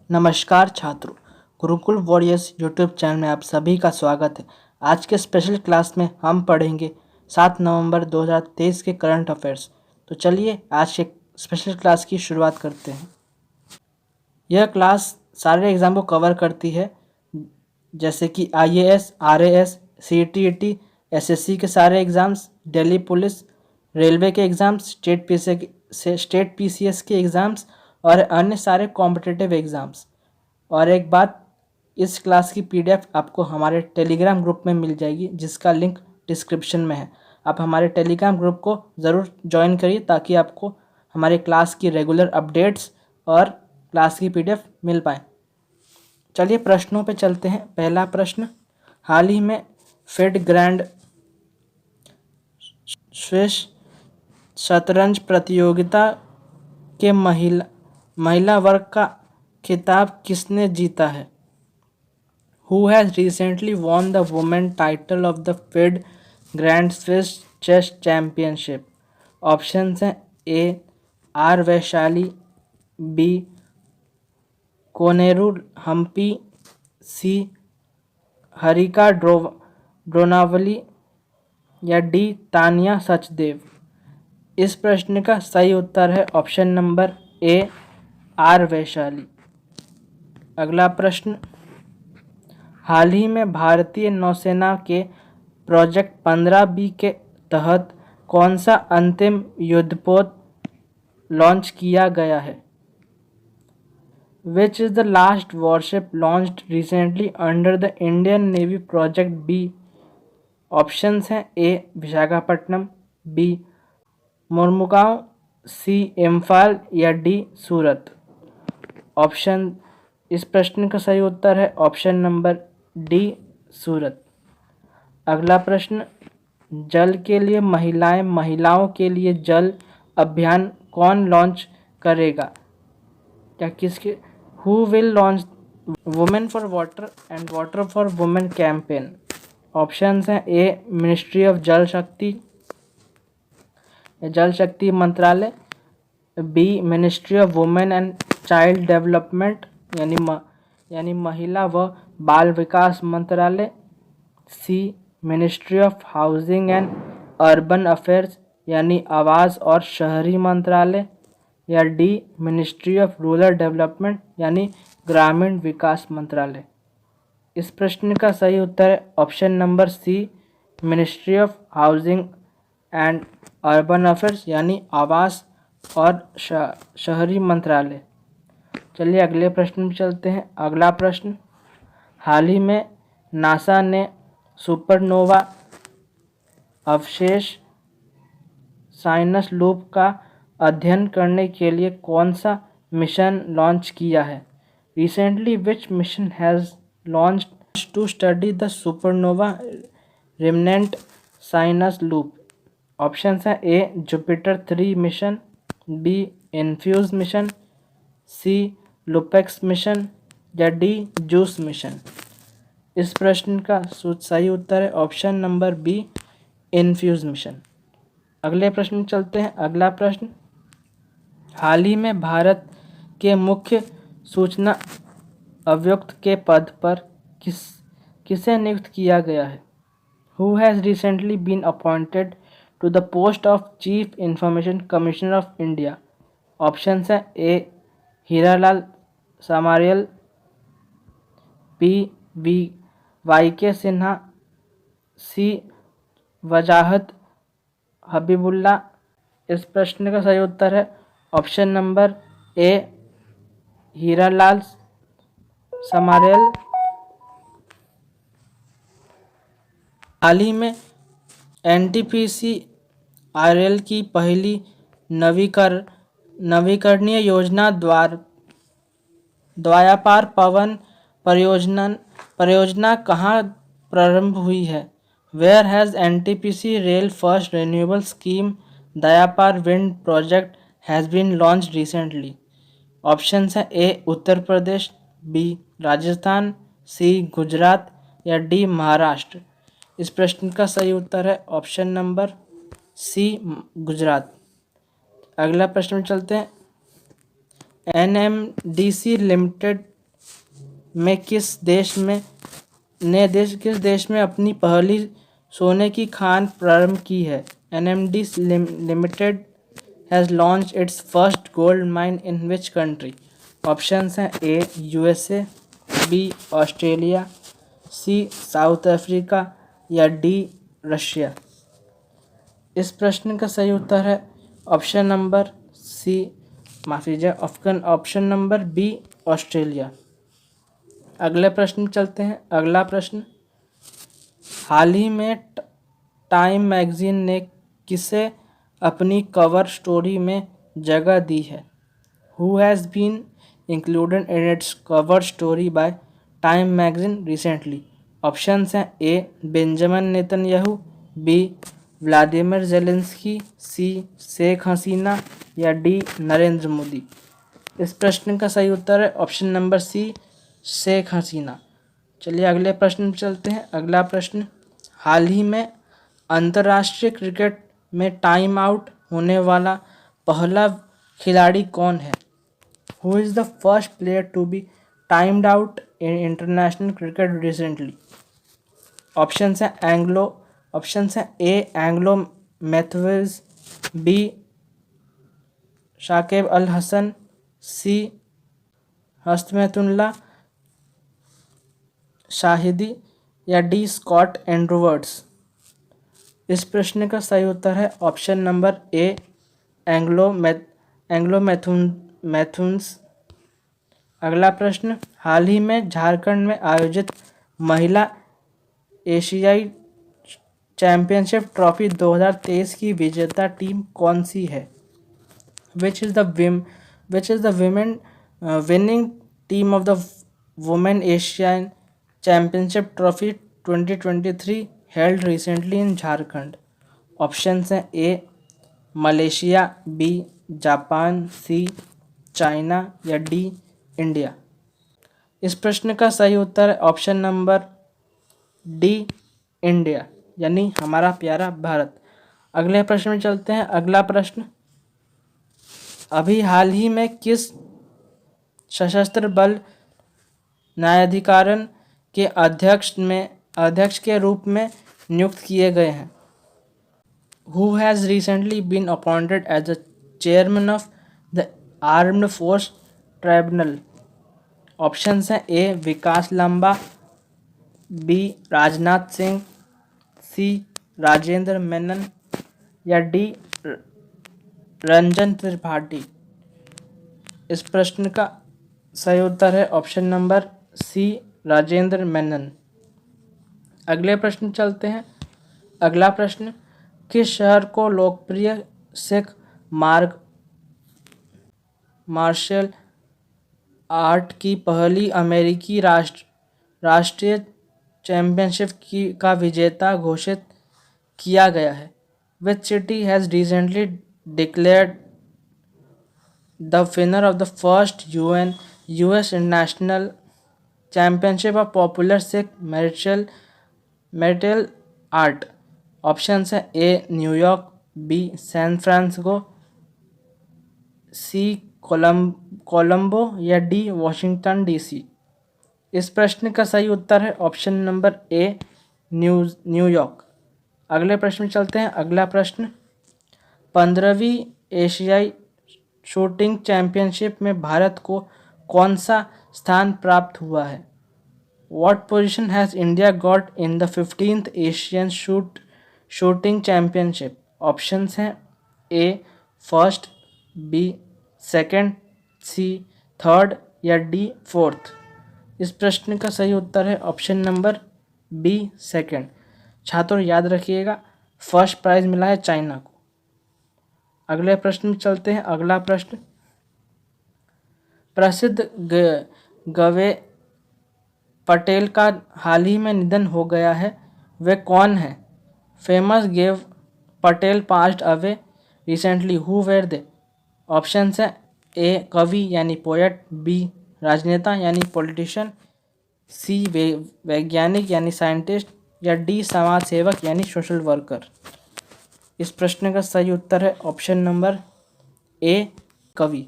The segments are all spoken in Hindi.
नमस्कार छात्रों, गुरुकुल वॉरियर्स यूट्यूब चैनल में आप सभी का स्वागत है। आज के स्पेशल क्लास में हम पढ़ेंगे 7 नवंबर 2023 के करंट अफेयर्स। तो चलिए आज के स्पेशल क्लास की शुरुआत करते हैं। यह क्लास सारे एग्ज़ाम को कवर करती है, जैसे कि IAS, RAS, CTET, SSC के सारे एग्ज़ाम्स, दिल्ली पुलिस, रेलवे के एग्ज़ाम्स, स्टेट PCS के एग्ज़ाम्स और अन्य सारे कॉम्पिटिटिव एग्ज़ाम्स। और एक बात, इस क्लास की PDF आपको हमारे टेलीग्राम ग्रुप में मिल जाएगी, जिसका लिंक डिस्क्रिप्शन में है। आप हमारे टेलीग्राम ग्रुप को ज़रूर ज्वाइन करिए ताकि आपको हमारे क्लास की रेगुलर अपडेट्स और क्लास की PDF मिल पाए। चलिए प्रश्नों पे चलते हैं। पहला प्रश्न, हाल ही में फेड ग्रैंड स्विस शतरंज प्रतियोगिता के महिला वर्ग का खिताब किसने जीता है? Who has recently won the women title of the FIDE Grand Swiss Chess Championship? Options हैं A. R. Vaishali, B. Koneru Humpy, C. Harika Dronavalli या D. तानिया सचदेव। इस प्रश्न का सही उत्तर है option number A. R. Vaishali. अगला प्रश्न, हाल ही में भारतीय नौसेना के प्रोजेक्ट 15B के तहत कौन सा अंतिम युद्धपोत लॉन्च किया गया है? Which is the last warship launched recently under the Indian Navy Project B? Options हैं A. Visakhapatnam, B. Mormugao, C. Imphal या D. सूरत। ऑप्शन इस प्रश्न का सही उत्तर है ऑप्शन नंबर D. सूरत। अगला प्रश्न, जल के लिए महिलाओं के लिए जल अभियान कौन लॉन्च करेगा? या किसके? Who will launch women for water and water for women campaign? Options हैं A. मिनिस्ट्री ऑफ जल शक्ति मंत्रालय, B. Ministry of women and child development यानी महिला व बाल विकास मंत्रालय, C. Ministry of housing and urban affairs यानी आवास और शहरी मंत्रालय, या D. Ministry of rural development यानी ग्रामीण विकास मंत्रालय। इस प्रश्न का सही उत्तर है option number C. Ministry of housing and urban affairs यानी आवास और शहरी मंत्रालय। चलिए अगले प्रश्न में चलते हैं। अगला प्रश्न, हाल ही में नासा ने सुपरनोवा अवशेष साइनस लूप का अध्ययन करने के लिए कौन सा मिशन लॉन्च किया है? Recently which mission has launched to study the supernova remnant Cygnus loop? Options हैं A. Jupiter 3 mission, B. INFUSE mission, C. LUPEX mission या D. JUICE mission. इस प्रश्न का सही उत्तर है option number B. INFUSE mission. अगले प्रश्न में चलते हैं। अगला प्रश्न, हाल ही में भारत के मुख्य सूचना आयुक्त के पद पर किसे नियुक्त किया गया है? Who has recently been appointed to the post of Chief Information Commissioner of India? Options हैं A. Hiralal Samariya, B. YK Sinha, C. Wajahat Habibullah. इस प्रश्न का सही उत्तर है option number A. Hiralal Samariya. हाल ही में NTPC RL की पहली नवीकरणीय योजना द्वायापार पवन परियोजना कहाँ प्रारंभ हुई है? Where has NTPC Rail First Renewable Scheme Dayapar Wind Project has been launched recently? Options हैं A. Uttar Pradesh, B. Rajasthan, C. Gujarat या D. महाराष्ट्र। इस प्रश्न का सही उत्तर है ऑप्शन नंबर C. गुजरात। अगला प्रश्न में चलते हैं। NMDC लिमिटेड किस देश में अपनी पहली सोने की खान प्रारंभ की है? NMD limited has launch its first gold mine in which country? Options हैं ए USA, बी ऑस्ट्रेलिया, सी साउथ अफ्रीका या डी रशिया। इस प्रश्न का सही उत्तर है ऑप्शन नंबर बी ऑस्ट्रेलिया। अगले प्रश्न चलते हैं। अगला प्रश्न, हाल ही में टाइम मैगजीन ने किसे अपनी कवर स्टोरी में जगह दी है? Who has been included in its cover story by Time magazine recently? Options हैं A Benjamin Netanyahu, B Vladimir Zelensky, C Sheikh Hasina या डी नरेंद्र मोदी। इस प्रश्न का सही उत्तर है ऑप्शन नंबर सी शेख हसीना। चलिए अगले प्रश्न पर चलते हैं। अगला प्रश्न, हाल ही में अंतर्राष्ट्रीय क्रिकेट में टाइम आउट होने वाला पहला खिलाड़ी कौन है? Who is the first player to be timed out in international cricket recently? Options हैं A Angelo Mathews, B Shakib Al Hasan, C Hashmatullah Shahidi या डी स्कॉट एंड्रूवर्ड्स। इस प्रश्न का सही उत्तर है ऑप्शन नंबर ए एंग्लो मैथ्यून्स। अगला प्रश्न, हाल ही में झारखंड में आयोजित महिला एशियाई चैंपियनशिप ट्रॉफी 2023 की विजेता टीम कौन सी है? Which is the winning team of the women Asian championship trophy 2023 held recently in Jharkhand? Options हैं A Malaysia, B Japan, C China या डी इंडिया। इस प्रश्न का सही उत्तर है ऑप्शन नंबर डी इंडिया, यानी हमारा प्यारा भारत। अगले प्रश्न में चलते हैं। अगला प्रश्न, अभी हाल ही में किस सशस्त्र बल न्यायाधिकरण के अध्यक्ष के रूप में नियुक्त किए गए हैं? Who has recently been appointed as the chairman of the armed force tribunal? Options हैं A Vikas Lamba, B Rajnath Singh, C Rajendra Menon या डी रंजन त्रिपाठी। इस प्रश्न का सही उत्तर है option number C Rajendra Menon. अगले प्रश्न चलते हैं। अगला प्रश्न, किस शहर को लोकप्रिय सिख मार्शल आर्ट की पहली अमेरिकी राष्ट्रीय चैंपियनशिप का विजेता घोषित किया गया है? Which city has recently declared the winner of the first US international championship of popular Sikh martial art? Options हैं A New York, B San Francisco, C Colombo या डी वाशिंगटन DC। इस प्रश्न का सही उत्तर है ऑप्शन नंबर ए न्यूयॉर्क। अगले प्रश्न में चलते हैं। अगला प्रश्न, 15वीं एशियाई शूटिंग चैंपियनशिप में भारत को कौन सा स्थान प्राप्त हुआ है? What position has India got in the 15th Asian shooting championship? Options हैं ए फर्स्ट, बी सेकंड, सी थर्ड या डी फोर्थ। इस प्रश्न का सही उत्तर है ऑप्शन नंबर बी सेकंड। छात्रों याद रखिएगा, फर्स्ट प्राइज मिला है चाइना को। अगले प्रश्न में चलते हैं। अगला प्रश्न, प्रसिद्ध गवे पटेल का हाल ही में निधन हो गया है, वे कौन है? Famous gave Patel passed away recently, who were they? Options हैं ए कवि यानी पोएट, बी राजनेता यानी पॉलिटिशियन, सी वैज्ञानिक यानी साइंटिस्ट या डी समाज सेवक यानी सोशल वर्कर। इस प्रश्न का सही उत्तर है ऑप्शन नंबर ए कवि।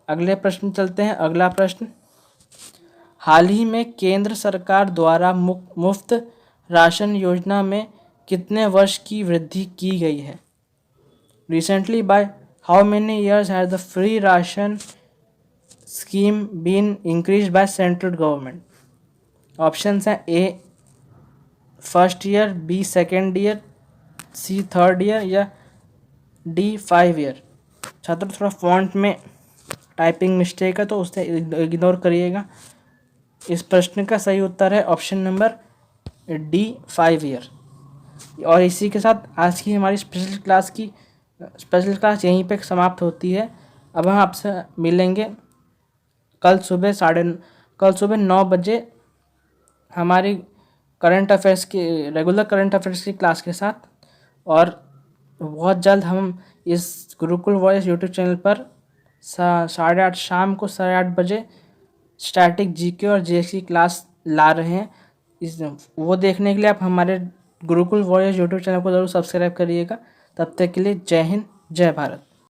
अगले प्रश्न चलते हैं। अगला प्रश्न, हाल ही में केंद्र सरकार द्वारा मुफ्त राशन योजना में कितने वर्ष की वृद्धि की गई है? Recently, by how many years has the free ration scheme been increased by central government? Options हैं A first year, B second year, C third year या डी 5 ईयर। छात्र थोड़ा फॉन्ट में टाइपिंग मिस्टेक है तो उसे इग्नोर करिएगा। इस प्रश्न का सही उत्तर है ऑप्शन नंबर डी 5 ईयर। और इसी के साथ आज की हमारी स्पेशल क्लास यहीं पे समाप्त होती है। अब हम आपसे मिलेंगे कल सुबह 9 बजे हमारी रेगुलर करंट अफेयर्स की क्लास के साथ। और बहुत जल्द हम इस गुरुकुल वॉइस यूट्यूब चैनल पर 8:30 शाम को 8:30 बजे स्टैटिक जीके और जीएस की क्लास ला रहे हैं। वो देखने के लिए आप हमारे गुरुकुल वॉइस यूट्यूब चैनल को ज़रूर सब्सक्राइब करिएगा। तब तक के लिए जय हिंद, जय भारत।